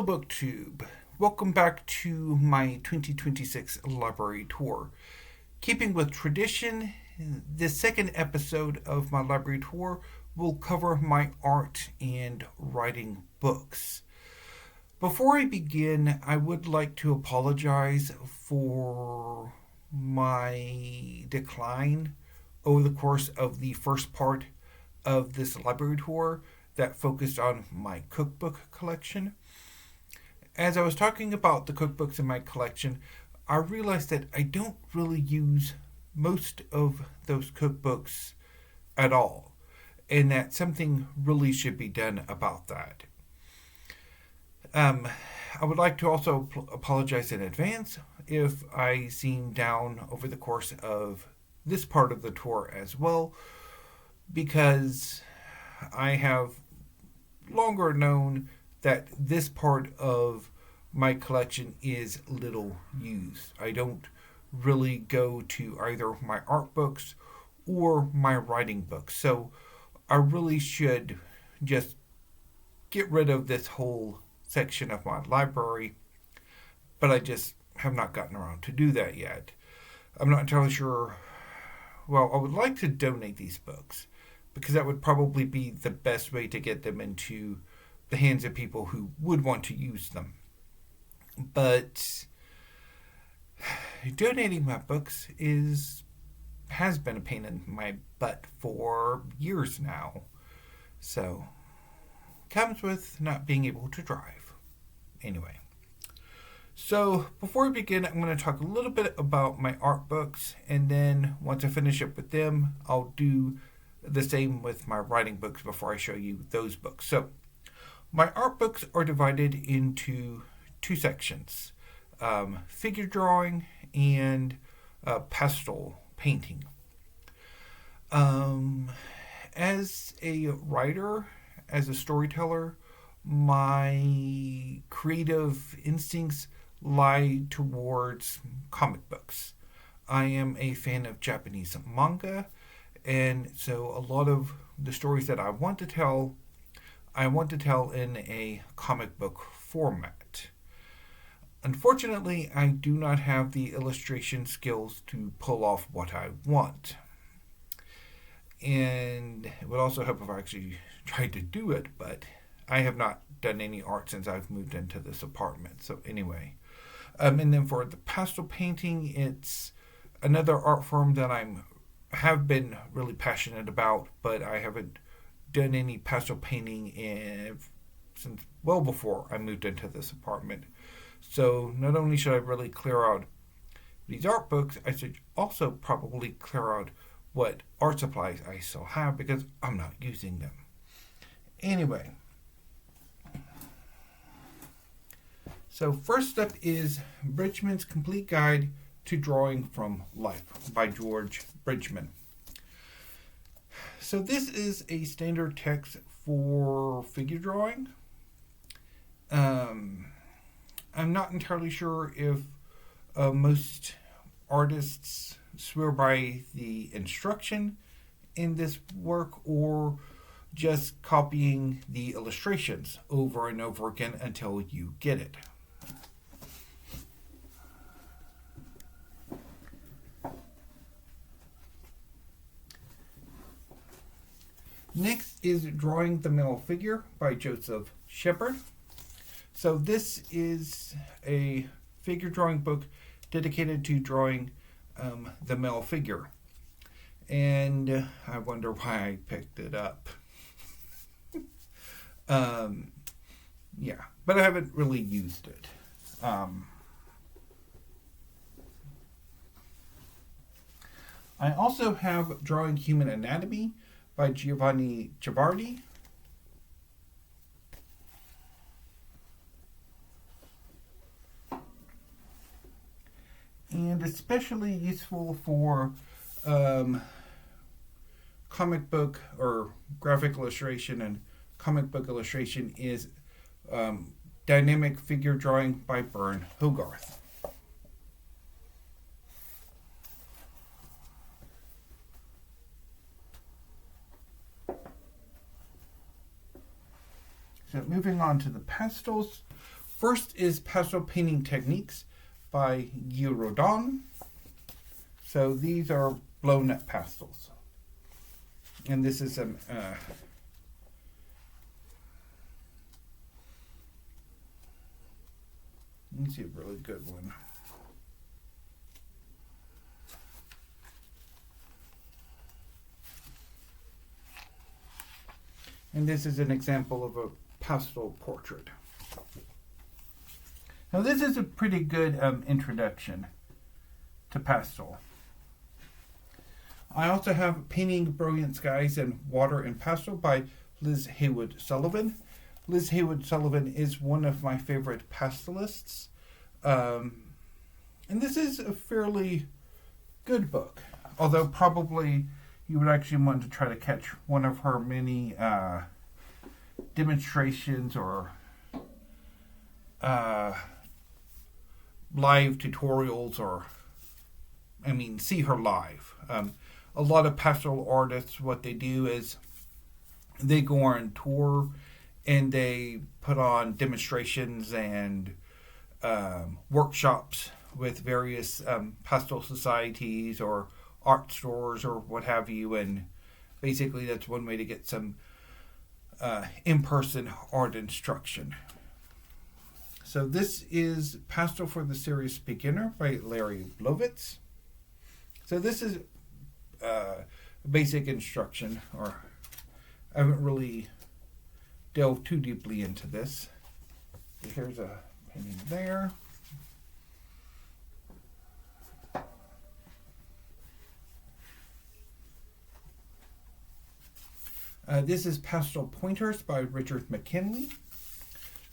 Hello, BookTube. Welcome back to my 2026 library tour. Keeping with tradition, the second episode of my library tour will cover my art and writing books. Before I begin, I would like to apologize for my decline over the course of the first part of this library tour that focused on my cookbook collection. As I was talking about the cookbooks in my collection, I realized that I don't really use most of those cookbooks at all, and that something really should be done about that. Um, I would like to also apologize in advance if I seem down over the course of this part of the tour as well, because I have longer known that this part of my collection is little used. I don't really go to either my art books or my writing books. So I really should just get rid of this whole section of my library, but I just have not gotten around to do that yet. I'm not entirely sure. Well, I would like to donate these books because that would probably be the best way to get them into the hands of people who would want to use them. But donating my books is has been a pain in my butt for years now. So comes with not being able to drive. Anyway. So before we begin, I'm going to talk a little bit about my art books, and then once I finish up with them, I'll do the same with my writing books before I show you those books. So my art books are divided into two sections, figure drawing and pastel painting. As a writer, as a storyteller, my creative instincts lie towards comic books. I am a fan of Japanese manga, and so a lot of the stories that I want to tell in a comic book format. Unfortunately, I do not have the illustration skills to pull off what I want. And it would also help if I actually tried to do it, but I have not done any art since I've moved into this apartment. So anyway, and then for the pastel painting, it's another art form that I have been really passionate about, but I haven't done any pastel painting since well before I moved into this apartment. So not only should I really clear out these art books, I should also probably clear out what art supplies I still have because I'm not using them. Anyway, so first up is Bridgman's Complete Guide to Drawing from Life by George Bridgman. So this is a standard text for figure drawing. I'm not entirely sure if most artists swear by the instruction in this work or just copying the illustrations over and over again until you get it. Next is Drawing the Male Figure by Joseph Shepard. So this is a figure drawing book dedicated to drawing the male figure. And I wonder why I picked it up. Yeah, but I haven't really used it. I also have Drawing Human Anatomy by Giovanni Chiavardi. And especially useful for comic book or graphic illustration and comic book illustration is Dynamic Figure Drawing by Bern Hogarth. So moving on to the pastels. First is Pastel Painting Techniques by Guy Rodin. So these are blown up pastels. And this is a let me see a really good one. And this is an example of a pastel portrait. Now this is a pretty good introduction to pastel. I also have Painting Brilliant Skies in Water and Pastel by Liz Haywood Sullivan. Liz Haywood Sullivan is one of my favorite pastelists. And this is a fairly good book, although probably you would actually want to try to catch one of her many demonstrations or live tutorials, or see her live. A lot of pastel artists, what they do is they go on tour and they put on demonstrations and workshops with various pastel societies or art stores or what have you, and basically that's one way to get some in-person art instruction. So this is Pastel for the Serious Beginner by Larry Blovitz. So this is basic instruction, or I haven't really delved too deeply into this. So here's a painting there. This is Pastel Pointers by Richard McKinley.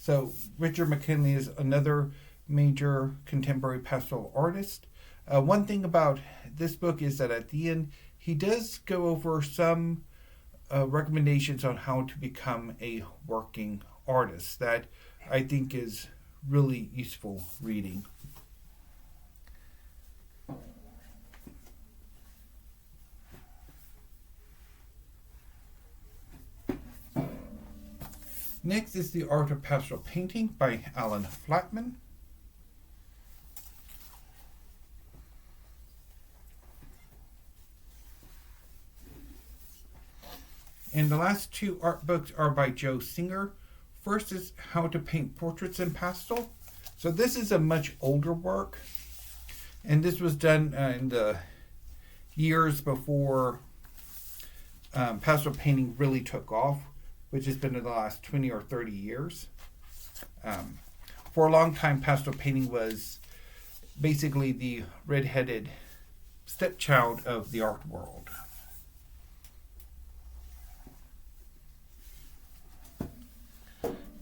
So Richard McKinley is another major contemporary pastel artist. One thing about this book is that at the end, he does go over some recommendations on how to become a working artist that I think is really useful reading. Next is The Art of Pastel Painting by Alan Flatman. And the last two art books are by Joe Singer. First is How to Paint Portraits in Pastel. So this is a much older work, and this was done in the years before pastel painting really took off, which has been in the last 20 or 30 years. For a long time, pastel painting was basically the red-headed stepchild of the art world.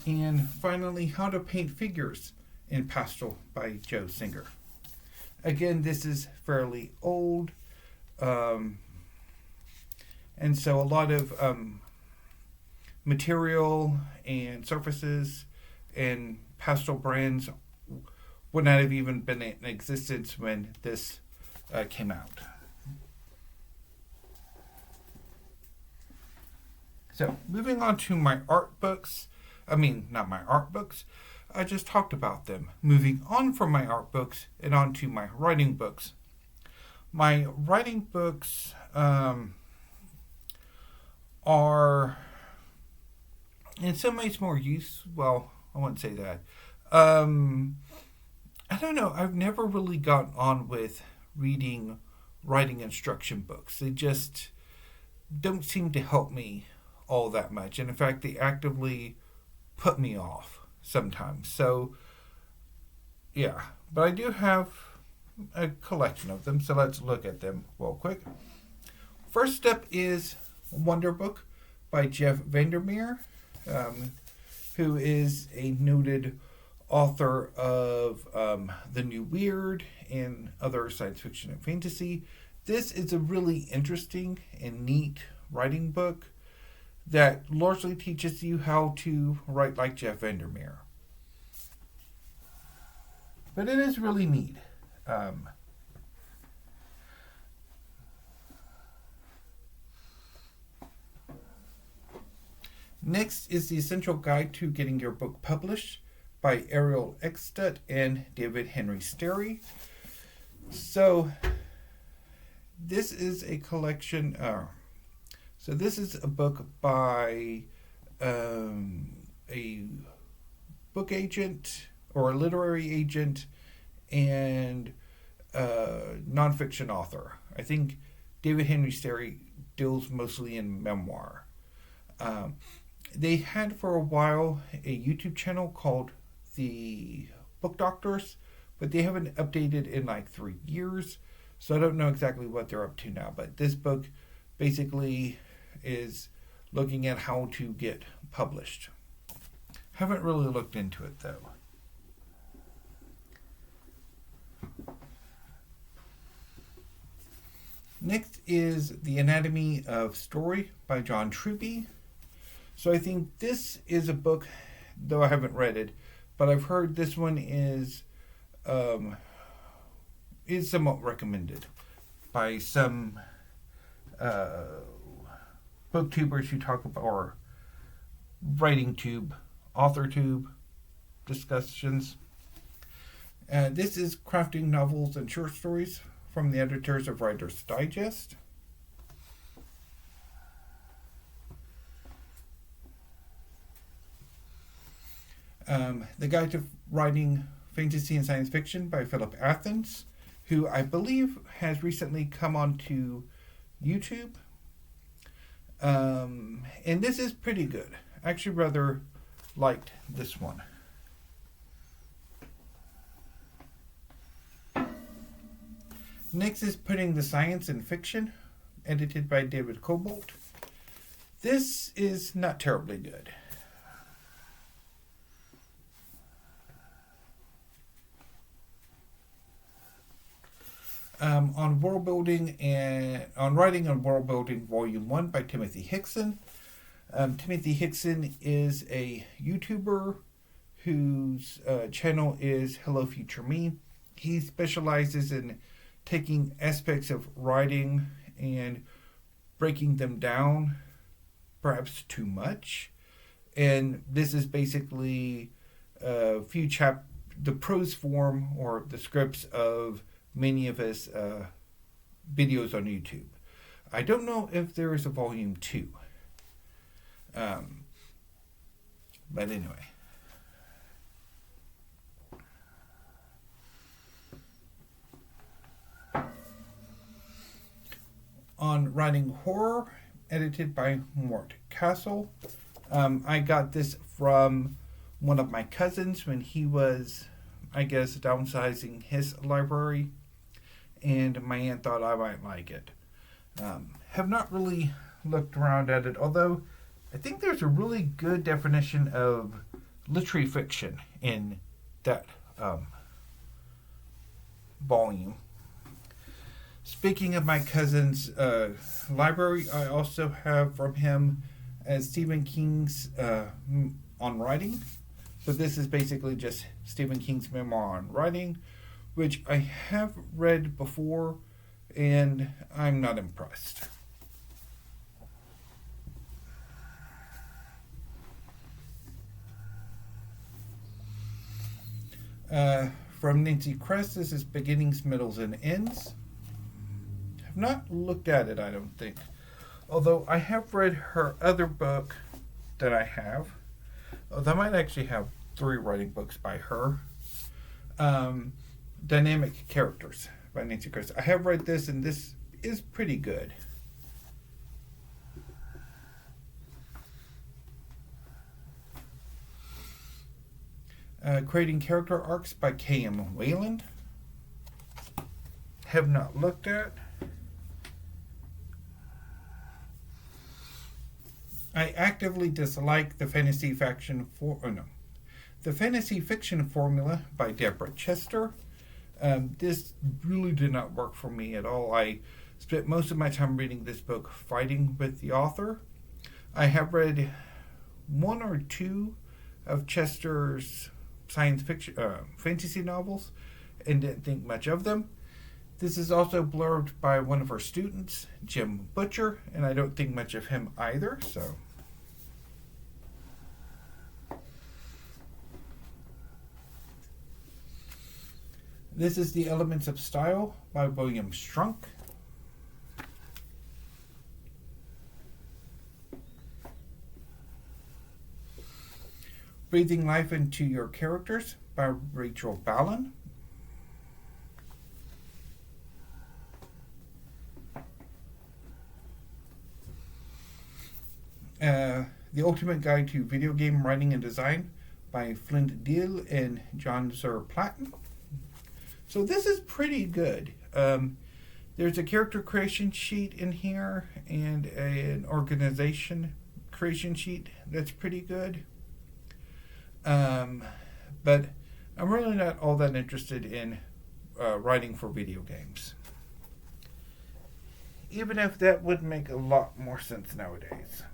And finally, How to Paint Figures in Pastel by Joe Singer. Again, this is fairly old, and so a lot of material and surfaces and pastel brands would not have even been in existence when this came out. So, moving on to my art books. Not my art books. I just talked about them. Moving on from my art books and on to my writing books. My writing books are in some ways more well, I wouldn't say that. I don't know. I've never really gotten on with reading writing instruction books. They just don't seem to help me all that much. And in fact, they actively put me off sometimes. So, yeah. But I do have a collection of them, so let's look at them real quick. First up is Wonder Book by Jeff Vandermeer, who is a noted author of The New Weird and other science fiction and fantasy. This is a really interesting and neat writing book that largely teaches you how to write like Jeff Vandermeer. But it is really neat. Next is The Essential Guide to Getting Your Book Published by Ariel Eckstedt and David Henry Sterry. So this is a collection. So this is a book by a book agent or a literary agent and nonfiction author. I think David Henry Sterry deals mostly in memoir. They had for a while a YouTube channel called The Book Doctors, but they haven't updated in like 3 years, so I don't know exactly what they're up to now. But this book basically is looking at how to get published. Haven't really looked into it though. Next is The Anatomy of Story by John Truby. So I think this is a book, though I haven't read it, but I've heard this one is somewhat recommended by some booktubers who talk about, or writing tube, author tube discussions. This is Crafting Novels and Short Stories from the editors of Writer's Digest. The Guide to Writing Fantasy and Science Fiction by Philip Athens, who I believe has recently come onto YouTube. And this is pretty good. I actually rather liked this one. Next is Putting the Science in Fiction, edited by David Cobalt. This is not terribly good. On World Building and on Writing and World Building Volume 1 by Timothy Hickson. Timothy Hickson is a YouTuber whose channel is Hello Future Me. He specializes in taking aspects of writing and breaking them down, perhaps too much. And this is basically a few the prose form or the scripts of many of his videos on YouTube. I don't know if there is a volume 2. But anyway. On Writing Horror, edited by Mort Castle. I got this from one of my cousins when he was, I guess, downsizing his library, and my aunt thought I might like it. Have not really looked around at it, although I think there's a really good definition of literary fiction in that volume. Speaking of my cousin's library, I also have from him Stephen King's On Writing. So this is basically just Stephen King's memoir on writing, which I have read before, and I'm not impressed. From Nancy Kress, this is Beginnings, Middles, and Ends. I've not looked at it, I don't think. Although I have read her other book that I have. I might actually have 3 writing books by her. Dynamic Characters by Nancy Kress. I have read this, and this is pretty good. Creating Character Arcs by K.M. Wayland. Have not looked at. I actively dislike the fantasy fiction formula by Deborah Chester. This really did not work for me at all. I spent most of my time reading this book fighting with the author. I have read 1 or 2 of Chester's science fiction, fantasy novels, and didn't think much of them. This is also blurbed by one of her students, Jim Butcher, and I don't think much of him either, so. This is The Elements of Style by William Strunk. Breathing Life into Your Characters by Rachel Ballon. The Ultimate Guide to Video Game Writing and Design by Flint Deal and John Zur Platten. So this is pretty good. There's a character creation sheet in here and an organization creation sheet that's pretty good. But I'm really not all that interested in writing for video games. Even if that would make a lot more sense nowadays.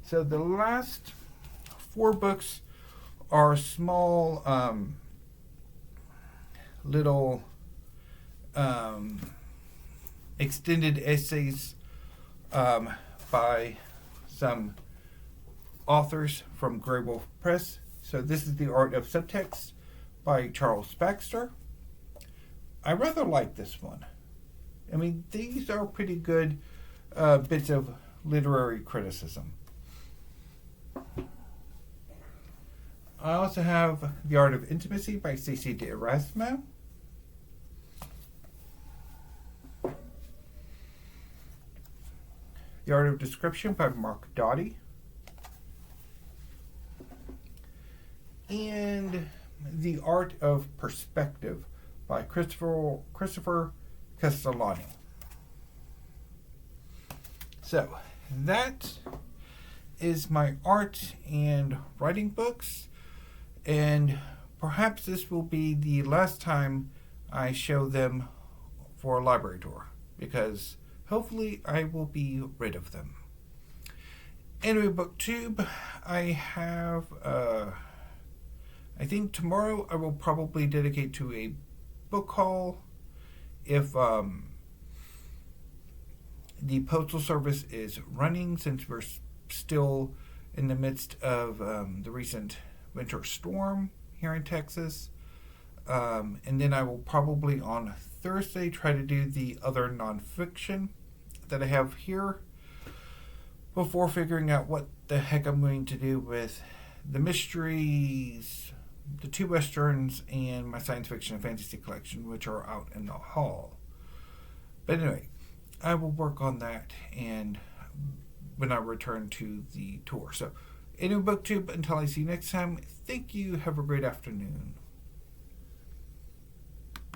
So the last 4 books are small little extended essays by some authors from Grey Wolf Press. So this is The Art of Subtext by Charles Baxter. I rather like this one. I mean, these are pretty good bits of literary criticism. I also have The Art of Intimacy by Stacey d'Erasmo. The Art of Description by Mark Doty. And The Art of Perspective by Christopher Castellani. So, that is my art and writing books, and perhaps this will be the last time I show them for a library tour, because hopefully I will be rid of them. Anyway, BookTube, I have, I think tomorrow I will probably dedicate to a book haul if the Postal Service is running, since we're still in the midst of the recent winter storm here in Texas. And then I will probably on Thursday try to do the other nonfiction that I have here before figuring out what the heck I'm going to do with the mysteries, the 2 westerns, and my science fiction and fantasy collection, which are out in the hall. But anyway, I will work on that and when I return to the tour. So, anyway, BookTube, until I see you next time, thank you. Have a great afternoon.